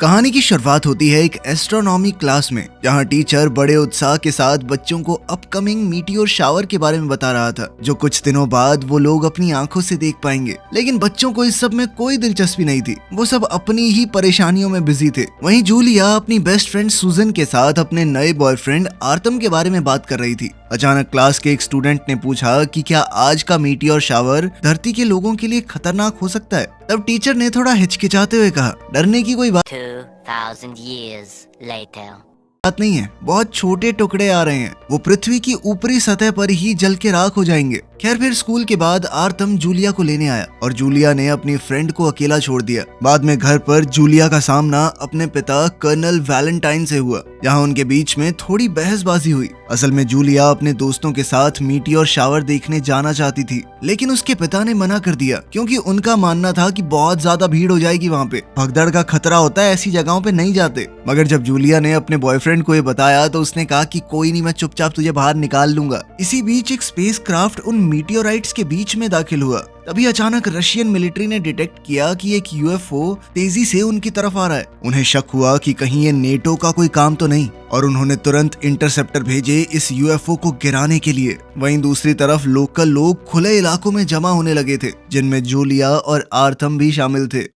कहानी की शुरुआत होती है एक एस्ट्रोनॉमी क्लास में, जहां टीचर बड़े उत्साह के साथ बच्चों को अपकमिंग मीटियोर शावर के बारे में बता रहा था, जो कुछ दिनों बाद वो लोग अपनी आंखों से देख पाएंगे। लेकिन बच्चों को इस सब में कोई दिलचस्पी नहीं थी, वो सब अपनी ही परेशानियों में बिजी थे। वहीं जूलिया अपनी बेस्ट फ्रेंड सुजन के साथ अपने नए बॉयफ्रेंड आर्तम के बारे में बात कर रही थी। अचानक क्लास के एक स्टूडेंट ने पूछा कि क्या आज का मीटियोर शावर धरती के लोगों के लिए खतरनाक हो सकता है। तब टीचर ने थोड़ा हिचकिचाते हुए कहा, डरने की कोई बात 2000 years later. नहीं है, बहुत छोटे टुकड़े आ रहे हैं, वो पृथ्वी की ऊपरी सतह पर ही जल के राख हो जाएंगे। खैर, फिर स्कूल के बाद आर्तम जूलिया को लेने आया और जूलिया ने अपनी फ्रेंड को अकेला छोड़ दिया। बाद में घर पर जूलिया का सामना अपने पिता कर्नल वैलेंटाइन से हुआ, जहां उनके बीच में थोड़ी बहसबाजी हुई। असल में जूलिया अपने दोस्तों के साथ मीटियोर शावर देखने जाना चाहती थी, लेकिन उसके पिता ने मना कर दिया क्योंकि उनका मानना था कि बहुत ज्यादा भीड़ हो जाएगी वहाँ पे, भगदड़ का खतरा होता है, ऐसी जगहों पे नहीं जाते। मगर जब जूलिया ने अपने बॉयफ्रेंड को ये बताया तो उसने कहा कि कोई नहीं, मैं चुपचाप तुझे बाहर निकाल लूंगा। इसी बीच एक स्पेसक्राफ्ट उन मीटियोराइट्स के बीच में दाखिल हुआ। तभी अचानक रशियन मिलिट्री ने डिटेक्ट किया कि एक यूएफओ तेजी से उनकी तरफ आ रहा है। उन्हें शक हुआ कि कहीं ये नेटो का कोई काम तो नहीं, और उन्होंने तुरंत इंटरसेप्टर भेजे इस यूएफओ को गिराने के लिए। वहीं दूसरी तरफ लोकल लोग खुले इलाकों में जमा होने लगे थे, जिनमें जूलिया और आर्थम भी शामिल थे।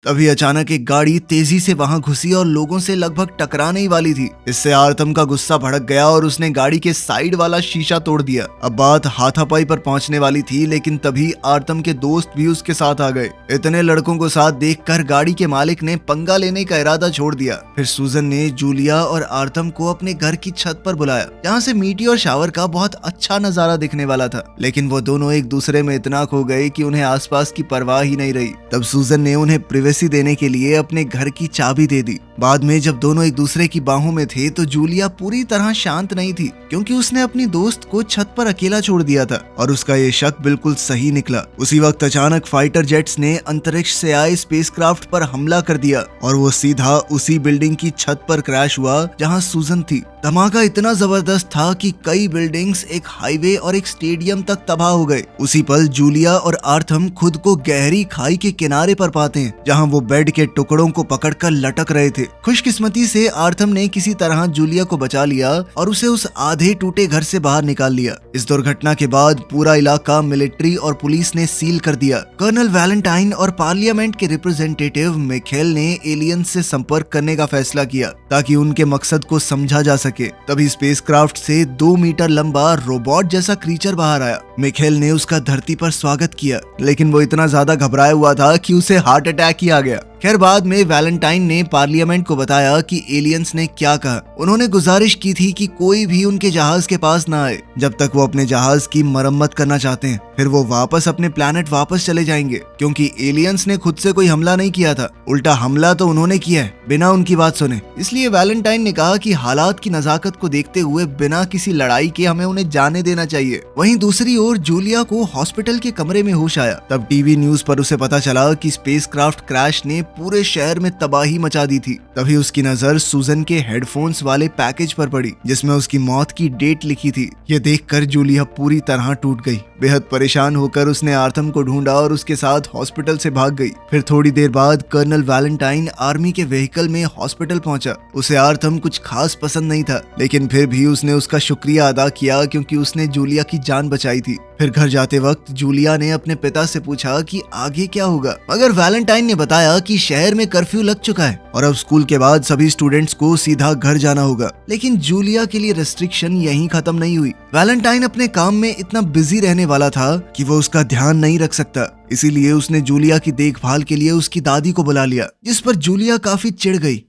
तभी अचानक एक गाड़ी तेजी से वहां घुसी और लोगों से लगभग टकराने ही वाली थी। इससे आर्थम का गुस्सा भड़क गया और उसने गाड़ी के साइड वाला शीशा तोड़ दिया। अब बात हाथापाई पर पहुंचने वाली थी, लेकिन तभी आर्थम के दोस्त भी उसके साथ आ गए। इतने लड़कों को साथ देखकर गाड़ी के मालिक ने पंगा लेने का इरादा छोड़ दिया। फिर सुजन ने जूलिया और आर्थम को अपने घर की छत पर बुलाया, जहाँ से मीटियोर शावर का बहुत अच्छा नजारा दिखने वाला था। लेकिन वो दोनों एक दूसरे में इतना खो गए कि उन्हें आसपास की परवाह ही नहीं रही। तब सुजन ने उन्हें प्रिवेसी देने के लिए अपने घर की चाबी दे दी। बाद में जब दोनों एक दूसरे की बाहों में थे तो जूलिया पूरी तरह शांत नहीं थी, क्योंकि उसने अपनी दोस्त को छत पर अकेला छोड़ दिया था और उसका ये शक बिल्कुल सही निकला। उसी वक्त अचानक फाइटर जेट्स ने अंतरिक्ष से आए स्पेसक्राफ्ट पर हमला कर दिया और वो सीधा उसी बिल्डिंग की छत पर क्रैश हुआ जहां सुजन थी। धमाका इतना जबरदस्त था कि कई बिल्डिंग्स, एक हाईवे और एक स्टेडियम तक तबाह हो गए। उसी पल जूलिया और आर्थम खुद को गहरी खाई के किनारे पर पाते हैं, जहां वो बेड के टुकड़ों को पकड़कर लटक रहे थे। खुशकिस्मती से आर्थम ने किसी तरह जूलिया को बचा लिया और उसे उस आधे टूटे घर से बाहर निकाल लिया। इस दुर्घटना के बाद पूरा इलाका मिलिट्री और पुलिस ने सील कर दिया। कर्नल वैलेंटाइन और पार्लियामेंट के रिप्रेजेंटेटिव मिखेल ने एलियंस से संपर्क करने का फैसला किया ताकि उनके मकसद को समझा जा सके। तभी स्पेसक्राफ्ट से 2 मीटर लंबा रोबोट जैसा क्रीचर बाहर आया। मिखेल ने उसका धरती पर स्वागत किया, लेकिन वो इतना ज्यादा घबराया हुआ था कि उसे हार्ट अटैक ही आ गया। खैर, बाद में वैलेंटाइन ने पार्लियामेंट को बताया कि एलियंस ने क्या कहा। उन्होंने गुजारिश की थी कि कोई भी उनके जहाज के पास ना आए जब तक वो अपने जहाज की मरम्मत करना चाहते हैं। फिर वो वापस अपने प्लेनेट वापस चले जाएंगे, क्योंकि एलियंस ने खुद से कोई हमला नहीं किया था, उल्टा हमला तो उन्होंने किया है बिना उनकी बात सुने। इसलिए वैलेंटाइन ने कहा कि हालात की नजाकत को देखते हुए बिना किसी लड़ाई के हमें उन्हें जाने देना चाहिए। वहीं दूसरी ओर जूलिया को हॉस्पिटल के कमरे में होश आया। तब टीवी न्यूज पर उसे पता चला कि स्पेसक्राफ्ट क्रैश ने पूरे शहर में तबाही मचा दी थी। तभी उसकी नजर सुजन के हेडफोन्स वाले पैकेज पर पड़ी, जिसमें उसकी मौत की डेट लिखी थी। ये देखकर जूलिया पूरी तरह टूट गई। बेहद परेशान होकर उसने आर्थम को ढूंढा और उसके साथ हॉस्पिटल से भाग गई। फिर थोड़ी देर बाद कर्नल वैलेंटाइन आर्मी के व्हीकल में हॉस्पिटल पहुंचा। उसे आर्थम कुछ खास पसंद नहीं था, लेकिन फिर भी उसने उसका शुक्रिया अदा किया क्योंकि उसने जूलिया की जान बचाई थी। फिर घर जाते वक्त जूलिया ने अपने पिता से पूछा कि आगे क्या होगा, मगर वैलेंटाइन ने बताया कि शहर में कर्फ्यू लग चुका है और अब स्कूल के बाद सभी स्टूडेंट्स को सीधा घर जाना होगा। लेकिन जूलिया के लिए रेस्ट्रिक्शन यहीं खत्म नहीं हुई। वैलेंटाइन अपने काम में इतना बिजी रहने वाला था कि वो उसका ध्यान नहीं रख सकता। इसीलिए उसने जूलिया की देखभाल के लिए उसकी दादी को बुला लिया, जिस पर जूलिया काफी चिढ़ गई।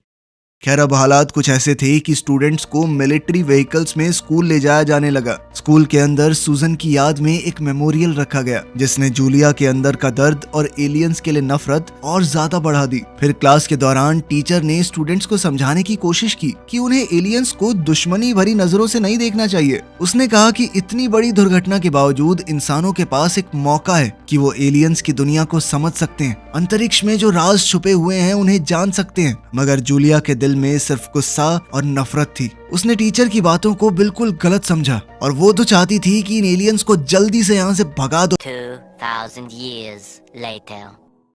खैर, अब हालात कुछ ऐसे थे कि स्टूडेंट्स को मिलिट्री व्हीकल्स में स्कूल ले जाया जाने लगा। स्कूल के अंदर सुजन की याद में एक मेमोरियल रखा गया, जिसने जूलिया के अंदर का दर्द और एलियंस के लिए नफरत और ज्यादा बढ़ा दी। फिर क्लास के दौरान टीचर ने स्टूडेंट्स को समझाने की कोशिश की कि उन्हें एलियंस को दुश्मनी भरी नजरों से नहीं देखना चाहिए। उसने कहा कि इतनी बड़ी दुर्घटना के बावजूद इंसानों के पास एक मौका है कि वो एलियंस की दुनिया को समझ सकते हैं, अंतरिक्ष में जो राज छुपे हुए हैं उन्हें जान सकते हैं। मगर जूलिया के दिल में सिर्फ गुस्सा और नफरत थी। उसने टीचर की बातों को बिल्कुल गलत समझा और वो तो चाहती थी कि इन एलियंस को जल्दी से यहाँ से भगा दो। 2000 years later.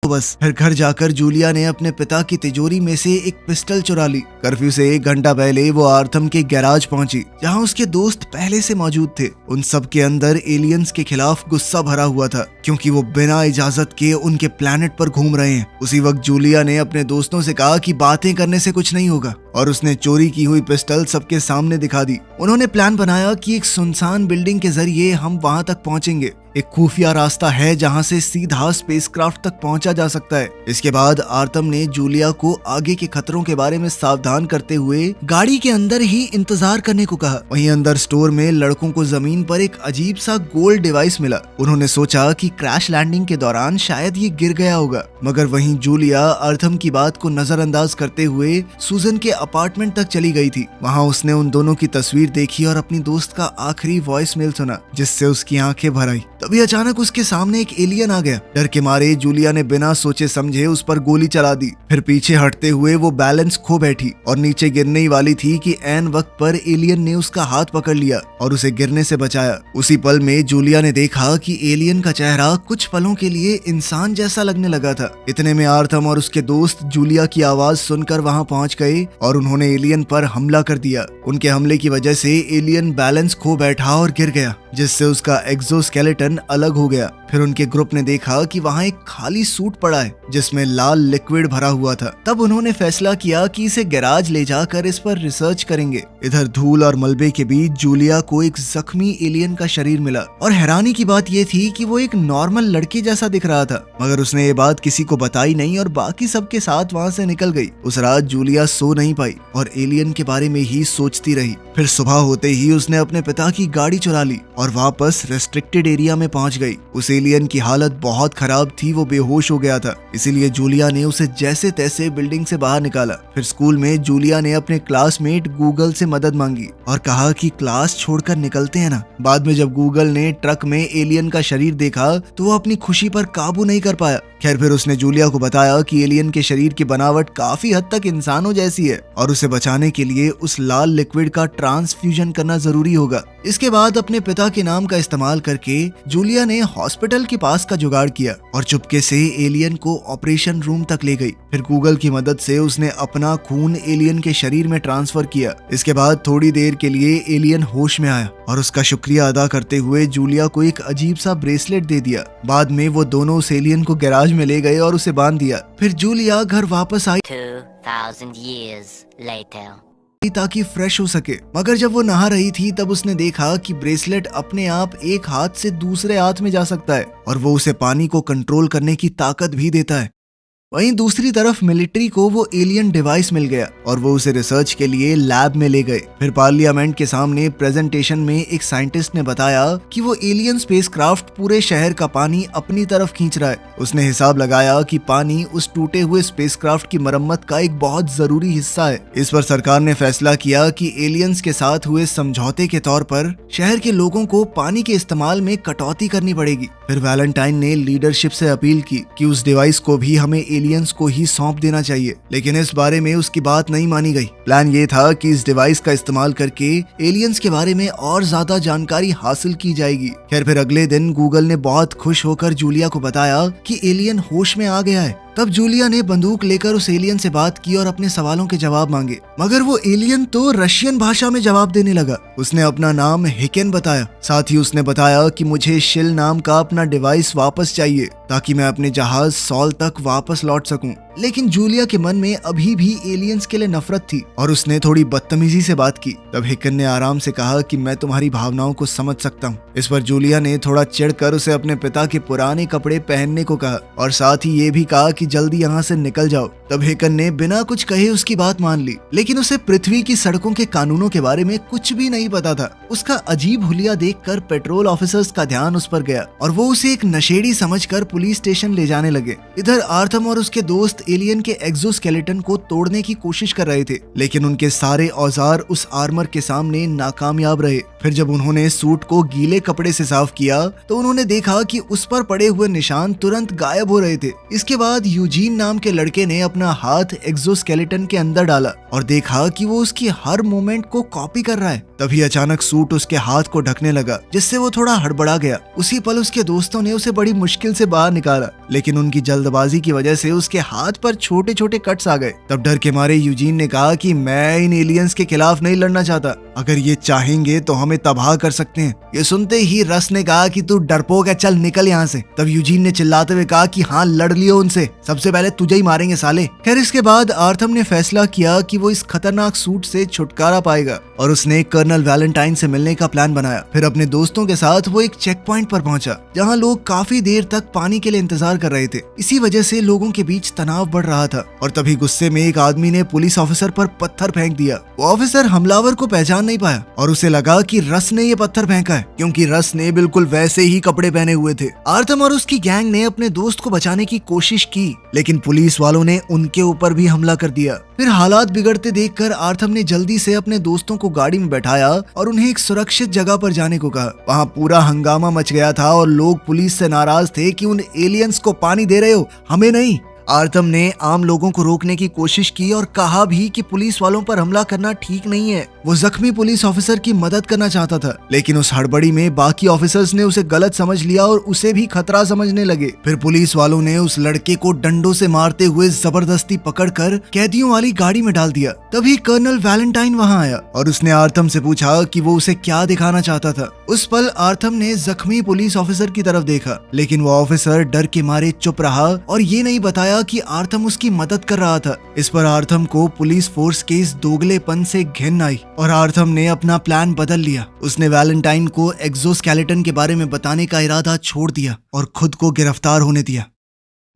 तो बस फिर घर जाकर जूलिया ने अपने पिता की तिजोरी में से एक पिस्टल चुरा ली। कर्फ्यू से 1 घंटा पहले वो आर्थम के गैराज पहुंची, जहां उसके दोस्त पहले से मौजूद थे। उन सब के अंदर एलियंस के खिलाफ गुस्सा भरा हुआ था, क्योंकि वो बिना इजाजत के उनके प्लेनेट पर घूम रहे हैं। उसी वक्त जूलिया ने अपने दोस्तों से कहा कि बातें करने से कुछ नहीं होगा, और उसने चोरी की हुई पिस्टल सबके सामने दिखा दी। उन्होंने प्लान बनाया कि एक सुनसान बिल्डिंग के जरिए हम वहां तक पहुंचेंगे। एक खुफिया रास्ता है जहां से सीधा स्पेसक्राफ्ट तक पहुंचा जा सकता है। इसके बाद आर्थम ने जूलिया को आगे के खतरों के बारे में सावधान करते हुए गाड़ी के अंदर ही इंतजार करने को कहा। वहीं अंदर स्टोर में लड़कों को जमीन पर एक अजीब सा गोल डिवाइस मिला। उन्होंने सोचा कि क्रैश लैंडिंग के दौरान शायद ये गिर गया होगा, मगर वहीं जूलिया आर्थम की बात को नजरअंदाज करते हुए सूजन के अपार्टमेंट तक चली गई थी। वहां उसने उन दोनों की तस्वीर देखी और अपनी दोस्त का आखिरी वॉइस मेल सुना, जिससे उसकी आंखें भर आई। तभी अचानक उसके सामने एक एलियन आ गया। डर के मारे जूलिया ने बिना सोचे समझे उस पर गोली चला दी। फिर पीछे हटते हुए वो बैलेंस खो बैठी और नीचे गिरने ही वाली थी कि ऐन वक्त पर एलियन ने उसका हाथ पकड़ लिया और उसे गिरने से बचाया। उसी पल में जूलिया ने देखा कि एलियन का चेहरा कुछ पलों के लिए इंसान जैसा लगने लगा था। इतने में आर्थम और उसके दोस्त जूलिया की आवाज सुनकर वहां पहुंच गए और उन्होंने एलियन पर हमला कर दिया। उनके हमले की वजह से एलियन बैलेंस खो बैठा और गिर गया, जिससे उसका एक्सोस्केलेटन अलग हो गया। फिर उनके ग्रुप ने देखा कि वहां एक खाली सूट पड़ा है जिसमें लाल लिक्विड भरा हुआ था। तब उन्होंने फैसला किया कि इसे गैराज ले जाकर इस पर रिसर्च करेंगे। इधर धूल और मलबे के बीच जूलिया को एक जख्मी एलियन का शरीर मिला, और हैरानी की बात यह थी कि वो एक नॉर्मल लड़के जैसा दिख रहा था। मगर उसने ये बात किसी को बताई नहीं और बाकी सबके साथ वहां से निकल गई। उस रात जूलिया सो नहीं पाई और एलियन के बारे में ही सोचती रही। फिर सुबह होते ही उसने अपने पिता की गाड़ी चुरा ली और वापस रेस्ट्रिक्टेड एरिया में पहुंच गई। उस एलियन की हालत बहुत खराब थी, वो बेहोश हो गया था। इसीलिए जूलिया ने उसे जैसे तैसे बिल्डिंग से बाहर निकाला। फिर स्कूल में जूलिया ने अपने क्लासमेट गूगल से मदद मांगी और कहा कि क्लास छोड़कर निकलते हैं ना। बाद में जब गूगल ने ट्रक में एलियन का शरीर देखा तो वो अपनी खुशी पर काबू नहीं कर पाया। खैर, फिर उसने जूलिया को बताया कि एलियन के शरीर की बनावट काफी हद तक इंसानों जैसी है और उसे बचाने के लिए उस लाल लिक्विड का ट्रांसफ्यूजन करना जरूरी होगा। इसके बाद अपने पिता के नाम का इस्तेमाल करके जूलिया ने हॉस्पिटल के पास का जुगाड़ किया और चुपके से एलियन को ऑपरेशन रूम तक ले गई। फिर गूगल की मदद से उसने अपना खून एलियन के शरीर में ट्रांसफर किया। इसके बाद थोड़ी देर के लिए एलियन होश में आया और उसका शुक्रिया अदा करते हुए जूलिया को एक अजीब सा ब्रेसलेट दे दिया। बाद में वो दोनों उस एलियन को गैराज में ले गए और उसे बांध दिया। फिर जूलिया घर वापस आई 2000 years later. ताकि फ्रेश हो सके, मगर जब वो नहा रही थी तब उसने देखा कि ब्रेसलेट अपने आप एक हाथ से दूसरे हाथ में जा सकता है और वो उसे पानी को कंट्रोल करने की ताकत भी देता है। वहीं दूसरी तरफ मिलिट्री को वो एलियन डिवाइस मिल गया और वो उसे रिसर्च के लिए लैब में ले गए। फिर पार्लियामेंट के सामने प्रेजेंटेशन में एक साइंटिस्ट ने बताया कि वो एलियन स्पेसक्राफ्ट पूरे शहर का पानी अपनी तरफ खींच रहा है। उसने हिसाब लगाया कि पानी उस टूटे हुए स्पेसक्राफ्ट की मरम्मत का एक बहुत जरूरी हिस्सा है। इस पर सरकार ने फैसला किया कि एलियंस के साथ हुए समझौते के तौर पर शहर के लोगों को पानी के इस्तेमाल में कटौती करनी पड़ेगी। फिर वैलेंटाइन ने लीडरशिप से अपील की कि उस डिवाइस को भी हमें एलियंस को ही सौंप देना चाहिए, लेकिन इस बारे में उसकी बात नहीं मानी गई। प्लान ये था कि इस डिवाइस का इस्तेमाल करके एलियंस के बारे में और ज्यादा जानकारी हासिल की जाएगी। खैर, फिर अगले दिन गूगल ने बहुत खुश होकर जूलिया को बताया कि एलियन होश में आ गया है। तब जूलिया ने बंदूक लेकर उस एलियन से बात की और अपने सवालों के जवाब मांगे, मगर वो एलियन तो रशियन भाषा में जवाब देने लगा। उसने अपना नाम हिकेन बताया। साथ ही उसने बताया कि मुझे शिल नाम का अपना डिवाइस वापस चाहिए ताकि मैं अपने जहाज सॉल तक वापस लौट सकूं। लेकिन जूलिया के मन में अभी भी एलियंस के लिए नफरत थी और उसने थोड़ी बदतमीजी से बात की। तब हिकेन ने आराम से कहा कि मैं तुम्हारी भावनाओं को समझ सकता हूँ। इस पर जूलिया ने थोड़ा चिढ़कर उसे अपने पिता के पुराने कपड़े पहनने को कहा और साथ ही ये भी कहा कि जल्दी यहाँ से निकल जाओ। तब हिकेन ने बिना कुछ कहे उसकी बात मान ली, लेकिन उसे पृथ्वी की सड़कों के कानूनों के बारे में कुछ भी नहीं पता था। उसका अजीब हुलिया देखकर पेट्रोल ऑफिसर्स का ध्यान उस पर गया और वो उसे एक नशेड़ी समझकर पुलिस स्टेशन ले जाने लगे। इधर आर्थम और उसके दोस्त एलियन के एक्सोस्केलेटन को तोड़ने की कोशिश कर रहे थे, लेकिन उनके सारे औजार उस आर्मर के सामने नाकामयाब रहे। फिर जब उन्होंने सूट को गीले कपड़े से साफ किया तो उन्होंने देखा कि उस पर पड़े हुए निशान तुरंत गायब हो रहे थे। इसके बाद यूजीन नाम के लड़के ने अपना हाथ एक्सोस्केलेटन के अंदर डाला और देखा कि वो उसकी हर मूवमेंट को कॉपी कर रहा है। तभी अचानक सूट उसके हाथ को ढकने लगा, जिससे वो थोड़ा हड़बड़ा गया। उसी पल उसके दोस्तों ने उसे बड़ी मुश्किल से बाहर निकाला, लेकिन उनकी जल्दबाजी की वजह से उसके हाथ पर छोटे छोटे कट्स आ गए। तब डर के मारे यूजीन ने कहा कि मैं इन एलियंस के खिलाफ नहीं लड़ना चाहता, अगर ये चाहेंगे तो हमें तबाह कर सकते हैं। ये सुनते ही रस ने कहा कि तू डरपोक है, चल निकल यहाँ से। तब यूजीन ने चिल्लाते हुए कहा कि हाँ, लड़ लियो उनसे, सबसे पहले तुझे ही मारेंगे साले। खैर इसके बाद आर्थम ने फैसला किया कि वो इस खतरनाक सूट से छुटकारा पाएगा और उसने कर्नल वैलेंटाइन से मिलने का प्लान बनाया। फिर अपने दोस्तों के साथ वो एक चेक पॉइंट पर पहुंचा, जहां लोग काफी देर तक पानी के लिए इंतजार कर रहे थे। इसी वजह से लोगों के बीच तनाव बढ़ रहा था और तभी गुस्से में एक आदमी ने पुलिस ऑफिसर पर पत्थर फेंक दिया। वो ऑफिसर हमलावर को पहचान नहीं पाया और उसे लगा कि रस ने ये पत्थर फेंका है, क्योंकि रस ने बिल्कुल वैसे ही कपड़े पहने हुए थे। आर्थम और उसकी गैंग ने अपने दोस्त को बचाने की कोशिश की, लेकिन पुलिस वालों ने उनके ऊपर भी हमला कर दिया। फिर हालात बिगड़ते देखकर आर्थम ने जल्दी से अपने दोस्तों को गाड़ी में बैठाया और उन्हें एक सुरक्षित जगह पर जाने को कहा। वहाँ पूरा हंगामा मच गया था और लोग पुलिस से नाराज थे कि उन एलियंस को पानी दे रहे हो, हमें नहीं। आर्थम ने आम लोगों को रोकने की कोशिश की और कहा भी कि पुलिस वालों पर हमला करना ठीक नहीं है। वो जख्मी पुलिस ऑफिसर की मदद करना चाहता था, लेकिन उस हड़बड़ी में बाकी ऑफिसर्स ने उसे गलत समझ लिया और उसे भी खतरा समझने लगे। फिर पुलिस वालों ने उस लड़के को डंडों से मारते हुए जबरदस्ती पकड़कर कैदियों वाली गाड़ी में डाल दिया। तभी कर्नल वैलेंटाइन वहां आया और उसने आर्थम से पूछा कि वो उसे क्या दिखाना चाहता था। उस पल आर्थम ने जख्मी पुलिस ऑफिसर की तरफ देखा, लेकिन वो ऑफिसर डर के मारे चुप रहा और ये नहीं बताया कि आर्थम उसकी मदद कर रहा था। इस पर आर्थम को पुलिस फोर्स के इस दोगलेपन से घिन आई और आर्थम ने अपना प्लान बदल लिया। उसने वैलेंटाइन को एक्सोस्केलेटन के बारे में बताने का इरादा छोड़ दिया और खुद को गिरफ्तार होने दिया।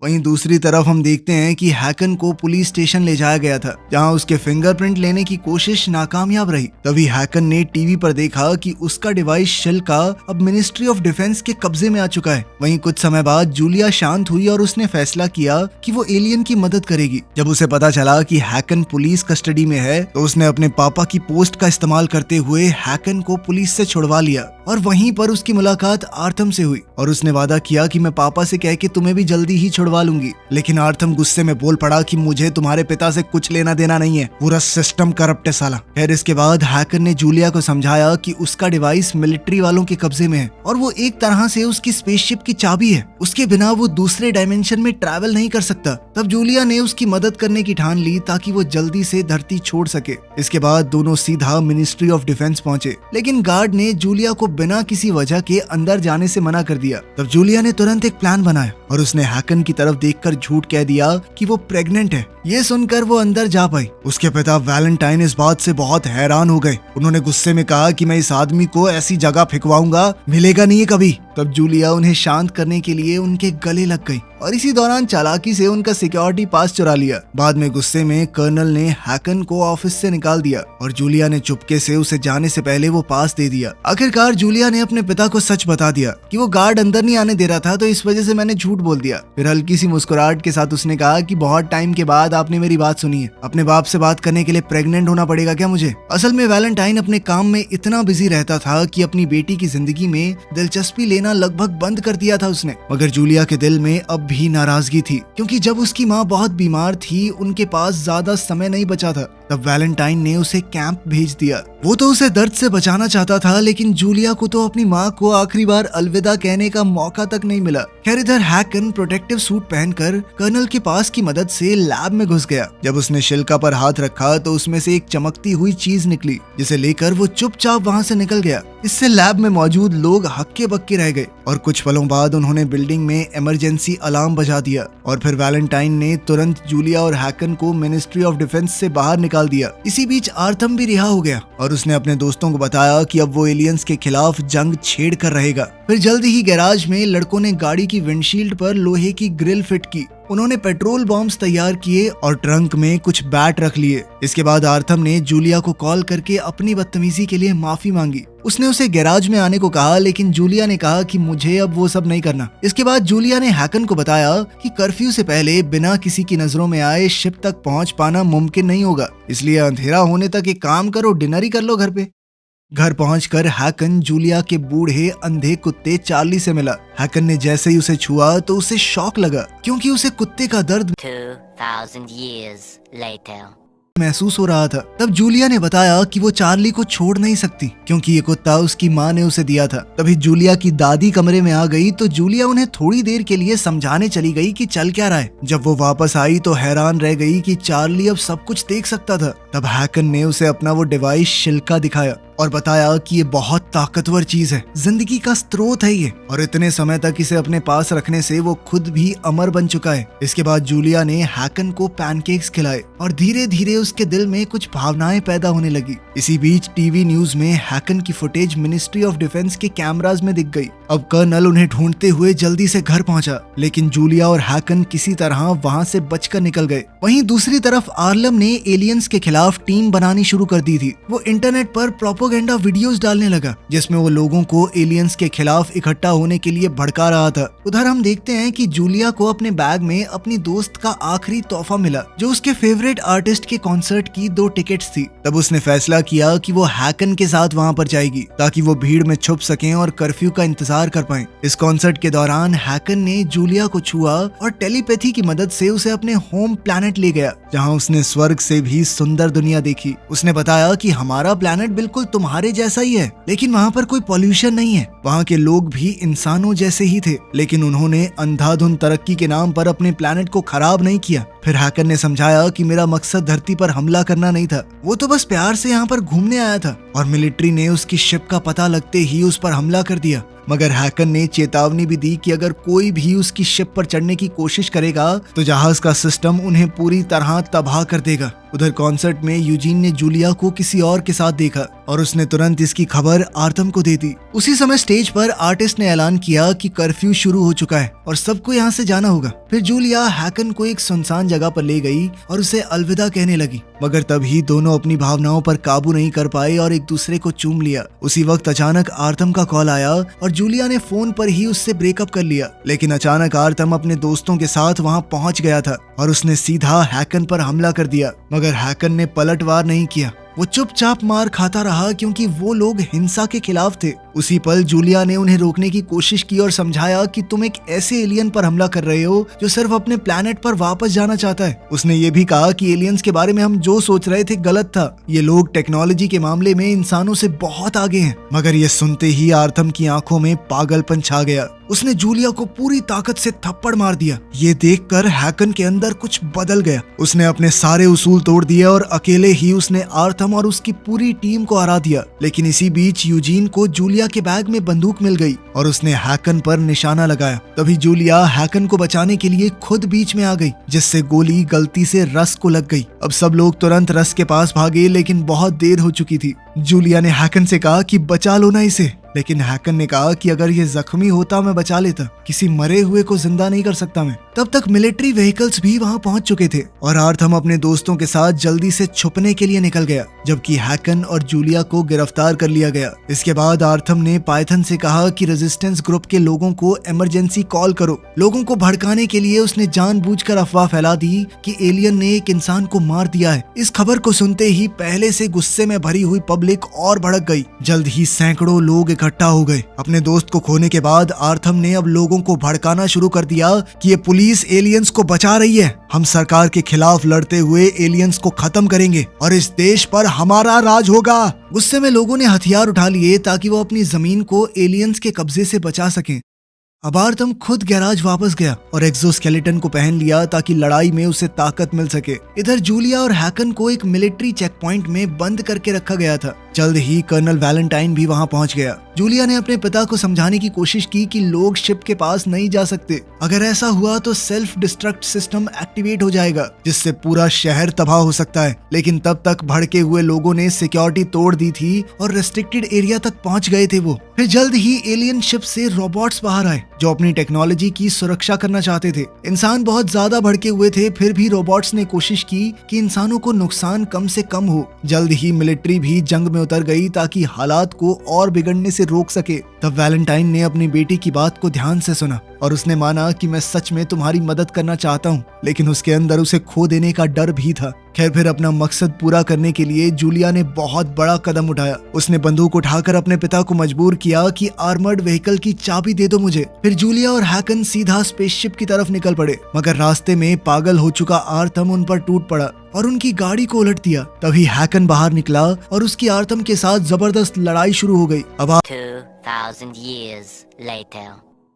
वहीं दूसरी तरफ हम देखते हैं कि हैकन को पुलिस स्टेशन ले जाया गया था, जहां उसके फिंगरप्रिंट लेने की कोशिश नाकामयाब रही। तभी हैकन ने टीवी पर देखा कि उसका डिवाइस शिल्का अब मिनिस्ट्री ऑफ डिफेंस के कब्जे में आ चुका है। वहीं कुछ समय बाद जूलिया शांत हुई और उसने फैसला किया कि वो एलियन की मदद करेगी। जब उसे पता चला कि हैकन पुलिस कस्टडी में है तो उसने अपने पापा की पोस्ट का इस्तेमाल करते हुए हैकन को पुलिस से छुड़वा लिया और वहीं पर उसकी मुलाकात आर्थम से हुई और उसने वादा किया कि मैं पापा से कह के तुम्हें भी जल्दी ही छुड़वा लूंगी। लेकिन आर्थम गुस्से में बोल पड़ा कि मुझे तुम्हारे पिता से कुछ लेना देना नहीं है, पूरा सिस्टम करप्ट है साला। फिर इसके बाद हैकर ने जूलिया को समझाया कि उसका डिवाइस मिलिट्री वालों के कब्जे में है और वो एक तरह से उसकी स्पेसशिप की चाबी है, उसके बिना वो दूसरे डायमेंशन में ट्रैवल नहीं कर सकता। तब जूलिया ने उसकी मदद करने की ठान ली ताकि वो जल्दी से धरती छोड़ सके। इसके बाद दोनों सीधा मिनिस्ट्री ऑफ डिफेंस पहुंचे, लेकिन गार्ड ने जूलिया को बिना किसी वजह के अंदर जाने से मना कर दिया। तब जूलिया ने तुरंत एक प्लान बनाया और उसने हैकन की तरफ देखकर झूठ कह दिया कि वो प्रेग्नेंट है। ये सुनकर वो अंदर जा पाई। उसके पिता वैलेंटाइन इस बात से बहुत हैरान हो गए। उन्होंने गुस्से में कहा कि मैं इस आदमी को ऐसी जगह फेंकवाऊंगा, मिलेगा नहीं है कभी। तब जूलिया उन्हें शांत करने के लिए उनके गले लग गई और इसी दौरान चालाकी से उनका सिक्योरिटी पास चुरा लिया। बाद में गुस्से में कर्नल ने हैकन को ऑफिस से निकाल दिया और जूलिया ने चुपके से उसे जाने से पहले वो पास दे दिया। आखिरकार जूलिया ने अपने पिता को सच बता दिया कि वो गार्ड अंदर नहीं आने दे रहा था, तो इस वजह से मैंने झूठ बोल दिया। फिर हल्की सी मुस्कुराहट के साथ उसने कहा कि बहुत टाइम के बाद आपने मेरी बात सुनी है, अपने बाप से बात करने के लिए प्रेग्नेंट होना पड़ेगा क्या मुझे? असल में वैलेंटाइन अपने काम में इतना बिजी रहता था कि अपनी बेटी की जिंदगी में दिलचस्पी लेना लगभग बंद कर दिया था उसने। मगर जूलिया के दिल में अब भी नाराजगी थी, क्योंकि जब उसकी माँ बहुत बीमार थी उनके पास ज्यादा समय नहीं बचा था। तब वैलेंटाइन ने उसे कैंप भेज दिया। वो तो उसे दर्द से बचाना चाहता था, लेकिन जूलिया को तो अपनी माँ को आखिरी बार अलविदा कहने का मौका तक नहीं मिला। खैर इधर हैकन प्रोटेक्टिव सूट पहनकर कर्नल के पास की मदद से लैब में घुस गया। जब उसने शिल्का पर हाथ रखा तो उसमें से एक चमकती हुई चीज निकली, जिसे लेकर वो चुपचाप वहाँ से निकल गया। इससे लैब में मौजूद लोग हक्के बक्के रह गए और कुछ पलों बाद उन्होंने बिल्डिंग में इमरजेंसी अलार्म बजा दिया और फिर वैलेंटाइन ने तुरंत जूलिया और हैकन को मिनिस्ट्री ऑफ डिफेंस से बाहर निकाल दिया। इसी बीच आर्थम भी रिहा हो गया और उसने अपने दोस्तों को बताया कि अब वो एलियंस के खिलाफ जंग छेड़ कर रहेगा। फिर जल्दी ही गैराज में लड़कों ने गाड़ी की विंडशील्ड पर लोहे की ग्रिल फिट की। उन्होंने पेट्रोल बॉम्ब्स तैयार किए और ट्रंक में कुछ बैट रख लिए। इसके बाद आर्थम ने जूलिया को कॉल करके अपनी बदतमीजी के लिए माफी मांगी। उसने उसे गैराज में आने को कहा, लेकिन जूलिया ने कहा कि मुझे अब वो सब नहीं करना। इसके बाद जूलिया ने हैकन को बताया कि कर्फ्यू से पहले बिना किसी की नजरों में आए शिप तक पहुंच पाना मुमकिन नहीं होगा, इसलिए अंधेरा होने तक एक काम करो, डिनर ही कर लो घर पे। घर पहुंचकर हैकन जूलिया के बूढ़े अंधे कुत्ते चार्ली से मिला। हैकन ने जैसे ही उसे छुआ तो उसे शॉक लगा क्योंकि उसे कुत्ते का दर्द 2,000 years later. महसूस हो रहा था। तब जूलिया ने बताया कि वो चार्ली को छोड़ नहीं सकती क्योंकि ये कुत्ता उसकी माँ ने उसे दिया था। तभी जूलिया की दादी कमरे में आ गई तो जूलिया उन्हें थोड़ी देर के लिए समझाने चली गई कि चल क्या रहा है। जब वो वापस आई तो हैरान रह गई कि चार्ली अब सब कुछ देख सकता था। तब हैकन ने उसे अपना वो डिवाइस शिल्का दिखाया और बताया कि ये बहुत ताकतवर चीज है, जिंदगी का स्रोत है ये, और इतने समय तक इसे अपने पास रखने से वो खुद भी अमर बन चुका है। इसके बाद जूलिया ने हैकन को पैनकेक्स खिलाए और धीरे धीरे उसके दिल में कुछ भावनाएं पैदा होने लगी। इसी बीच टीवी न्यूज में हैकन की फुटेज मिनिस्ट्री ऑफ डिफेंस के कैमरास में दिख गई। अब कर्नल उन्हें ढूंढते हुए जल्दी से घर पहुंचा, लेकिन जूलिया और हैकन किसी तरह वहां से बचकर निकल गए। वहीं दूसरी तरफ आर्लम ने एलियंस के खिलाफ टीम बनानी शुरू कर दी थी। वो इंटरनेट पर प्रोपोगेंडा वीडियोस डालने लगा जिसमें वो लोगों को एलियंस के खिलाफ इकट्ठा होने के लिए भड़का रहा था। उधर हम देखते हैं कि जूलिया को अपने बैग में अपनी दोस्त का आखिरी तोहफा मिला जो उसके फेवरेट आर्टिस्ट के कॉन्सर्ट की 2 टिकट्स थी। तब उसने फैसला किया कि वो हैकन के साथ वहां पर जाएगी ताकि वो भीड़ में छुप सकें और कर्फ्यू का इंतजार कर पाएं। इस कॉन्सर्ट के दौरान हैकन ने जूलिया को छुआ और टेलीपैथी की मदद से उसे अपने होम प्लैनेट ले गया जहां उसने स्वर्ग से भी सुंदर दुनिया देखी। उसने बताया कि हमारा प्लैनेट बिल्कुल तुम्हारे जैसा ही है, लेकिन वहाँ पर कोई पॉल्यूशन नहीं है। वहाँ के लोग भी इंसानों जैसे ही थे, लेकिन उन्होंने अंधाधुंध तरक्की के नाम पर अपने प्लैनेट को खराब नहीं किया। फिर हैकन ने समझाया कि मेरा मकसद धरती पर हमला करना नहीं था, वो तो बस प्यार से यहाँ पर घूमने आया था, और मिलिट्री ने उसकी शिप का पता लगते ही उस पर हमला कर दिया। मगर हैकन ने चेतावनी भी दी कि अगर कोई भी उसकी शिप पर चढ़ने की कोशिश करेगा तो जहाज का सिस्टम उन्हें पूरी तरह तबाह कर देगा। उधर कॉन्सर्ट में यूजीन ने जूलिया को किसी और के साथ देखा और उसने तुरंत इसकी खबर आर्थम को दे दी। उसी समय स्टेज पर आर्टिस्ट ने ऐलान किया कि कर्फ्यू शुरू हो चुका है और सबको यहाँ से जाना होगा। फिर जूलिया हैकन को एक सुनसान जगह पर ले गई और उसे अलविदा कहने लगी, मगर तभी दोनों अपनी भावनाओं पर काबू नहीं कर पाए और एक दूसरे को चूम लिया। उसी वक्त अचानक आर्थम का कॉल आया और जूलिया ने फोन पर ही उससे ब्रेकअप कर लिया। लेकिन अचानक आर्थम अपने दोस्तों के साथ वहाँ पहुँच गया था और उसने सीधा हैकन पर हमला कर दिया, मगर हैकन ने पलटवार नहीं किया। वो चुपचाप मार खाता रहा क्योंकि वो लोग हिंसा के खिलाफ थे। उसी पल जूलिया ने उन्हें रोकने की कोशिश की और समझाया कि तुम एक ऐसे एलियन पर हमला कर रहे हो जो सिर्फ अपने प्लैनेट पर वापस जाना चाहता है। उसने ये भी कहा कि एलियंस के बारे में हम जो सोच रहे थे गलत था, ये लोग टेक्नोलॉजी के मामले में इंसानों से बहुत आगे हैं। मगर ये सुनते ही आर्थम की आंखों में पागलपन छा गया। उसने जूलिया को पूरी ताकत से थप्पड़ मार दिया। ये देखकर हैकन के अंदर कुछ बदल गया। उसने अपने सारे उसूल तोड़ दिए और अकेले ही उसने आर्थम और उसकी पूरी टीम को हरा दिया। लेकिन इसी बीच यूजीन को जूलिया के बैग में बंदूक मिल गई और उसने हैकन पर निशाना लगाया। तभी जूलिया हैकन को बचाने के लिए खुद बीच में आ गई, जिससे गोली गलती से रस को लग गई। अब सब लोग तुरंत रस के पास भागे, लेकिन बहुत देर हो चुकी थी। जूलिया ने हैकन से कहा कि बचा लो ना इसे, लेकिन हैकन ने कहा कि अगर ये जख्मी होता मैं बचा लेता, किसी मरे हुए को जिंदा नहीं कर सकता मैं। तब तक मिलिट्री व्हीकल्स भी वहां पहुंच चुके थे और आर्थम अपने दोस्तों के साथ जल्दी से छुपने के लिए निकल गया, जबकि हैकन और जूलिया को गिरफ्तार कर लिया गया। इसके बाद आर्थम ने पाइथन से कहा कि रेजिस्टेंस ग्रुप के लोगों को इमरजेंसी कॉल करो। लोगों को भड़काने के लिए उसने जानबूझकर अफवाह फैला दी कि एलियन ने एक इंसान को मार दिया है। इस खबर को सुनते ही पहले से गुस्से में भरी हुई पब्लिक और भड़क गई। जल्द ही सैकड़ों लोग इकट्ठा हो गए। अपने दोस्त को खोने के बाद आर्थम ने अब लोगों को भड़काना शुरू कर दिया कि ये पुलिस एलियंस को बचा रही है। हम सरकार के खिलाफ लड़ते हुए एलियंस को खत्म करेंगे और इस देश पर हमारा राज होगा। गुस्से में लोगों ने हथियार उठा लिए ताकि वो अपनी जमीन को एलियंस के कब्जे से बचा सकें। अब आर्थम खुद गैराज वापस गया और एक्सोस्केलेटन को पहन लिया ताकि लड़ाई में उसे ताकत मिल सके। इधर जूलिया और हैकन को एक मिलिट्री चेक पॉइंट में बंद करके रखा गया था। जल्द ही कर्नल वैलेंटाइन भी वहां पहुंच गया। जूलिया ने अपने पिता को समझाने की कोशिश की कि लोग शिप के पास नहीं जा सकते। अगर ऐसा हुआ तो सेल्फ डिस्ट्रक्ट सिस्टम एक्टिवेट हो जाएगा, जिससे पूरा शहर तबाह हो सकता है। लेकिन तब तक भड़के हुए लोगों ने सिक्योरिटी तोड़ दी थी और रेस्ट्रिक्टेड एरिया तक पहुंच गए थे वो। फिर जल्द ही एलियन शिप से रोबोट्स बाहर आए जो अपनी टेक्नोलॉजी की सुरक्षा करना चाहते थे। इंसान बहुत ज्यादा भड़के हुए थे, फिर भी रोबोट्स ने कोशिश की कि इंसानों को नुकसान कम से कम हो। जल्द ही मिलिट्री भी जंग में उतर गई ताकि हालात को और बिगड़ने से रोक सके। तब वैलेंटाइन ने अपनी बेटी की बात को ध्यान से सुना और उसने माना कि मैं सच में तुम्हारी मदद करना चाहता हूँ, लेकिन उसके अंदर उसे खो देने का डर भी था। खैर फिर अपना मकसद पूरा करने के लिए जूलिया ने बहुत बड़ा कदम उठाया। उसने बंदूक उठाकर अपने पिता को मजबूर किया कि आर्मर्ड व्हीकल की चाबी दे दो मुझे। फिर जूलिया और हैकन सीधा स्पेसशिप की तरफ निकल पड़े, मगर रास्ते में पागल हो चुका आर्थम उन पर टूट पड़ा और उनकी गाड़ी को उलट दिया। तभी हैकन बाहर निकला और उसकी आर्थम के साथ जबरदस्त लड़ाई शुरू हो गई। अब 2000 years later.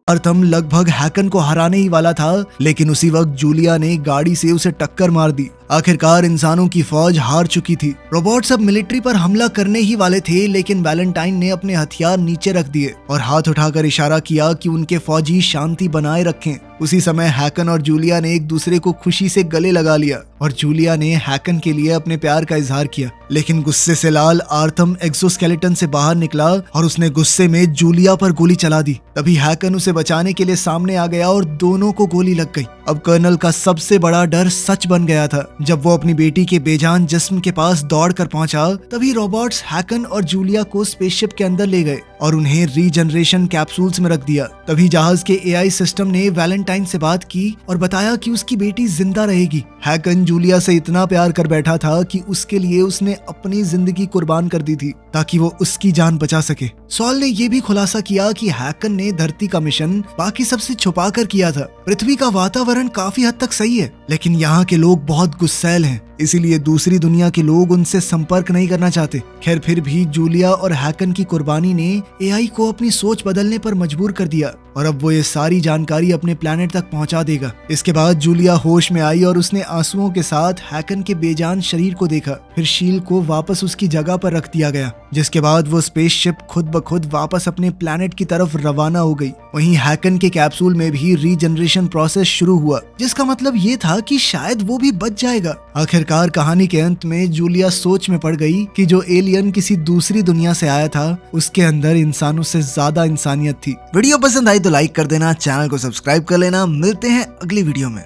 आर्थम लगभग हैकन को हराने ही वाला था, लेकिन उसी वक्त जूलिया ने गाड़ी से उसे टक्कर मार दी। आखिरकार इंसानों की फौज हार चुकी थी। रोबोट्स अब मिलिट्री पर हमला करने ही वाले थे, लेकिन वैलेंटाइन ने अपने हथियार नीचे रख दिए और हाथ उठाकर इशारा किया कि उनके फौजी शांति बनाए रखें। उसी समय हैकन और जूलिया ने एक दूसरे को खुशी से गले लगा लिया और जूलिया ने हैकन के लिए अपने प्यार का इजहार किया। लेकिन गुस्से से लाल आर्थम एक्सोस्केलेटन से बाहर निकला और उसने गुस्से में जूलिया पर गोली चला दी। तभी हैकन उसे बचाने के लिए सामने आ गया और दोनों को गोली लग गई। अब कर्नल का सबसे बड़ा डर सच बन गया था। जब वो अपनी बेटी के बेजान जिस्म के पास दौड़ कर पहुंचा, तभी रोबोट्स हैकन और जूलिया को स्पेसशिप के अंदर ले गए और उन्हें रीजनरेशन कैप्सूल्स में रख दिया। तभी जहाज के एआई सिस्टम ने वैलेंटाइन से बात की और बताया कि उसकी बेटी जिंदा रहेगी। हैकन जूलिया से इतना प्यार कर बैठा था कि उसके लिए उसने अपनी जिंदगी कुर्बान कर दी थी ताकि वो उसकी जान बचा सके। सॉल ने यह भी खुलासा किया कि हैकन ने धरती का मिशन बाकी सबसे छुपा कर किया था। पृथ्वी का वातावरण काफी हद तक सही है, लेकिन यहाँ के लोग बहुत गुस्सैल हैं, इसीलिए दूसरी दुनिया के लोग उनसे संपर्क नहीं करना चाहते। खैर फिर भी जूलिया और हैकन की कुर्बानी ने एआई को अपनी सोच बदलने पर मजबूर कर दिया और अब वो ये सारी जानकारी अपने प्लेनेट तक पहुंचा देगा। इसके बाद जूलिया होश में आई और उसने आंसुओं के साथ हैकन के बेजान शरीर को देखा। फिर शील्ड को वापस उसकी जगह पर रख दिया गया, जिसके बाद वो स्पेसशिप खुद ब खुद वापस अपने प्लेनेट की तरफ रवाना हो गई। वहीं हैकन के कैप्सूल में भी रीजनरेशन प्रोसेस शुरू हुआ, जिसका मतलब ये था कि शायद वो भी बच जाएगा। आखिरकार कहानी के अंत में जूलिया सोच में पड़ गई कि जो एलियन किसी दूसरी दुनिया से आया था, उसके अंदर इंसानों से ज्यादा इंसानियत थी। वीडियो पसंद आई तो लाइक कर देना, चैनल को सब्सक्राइब कर लेना। मिलते हैं अगली वीडियो में।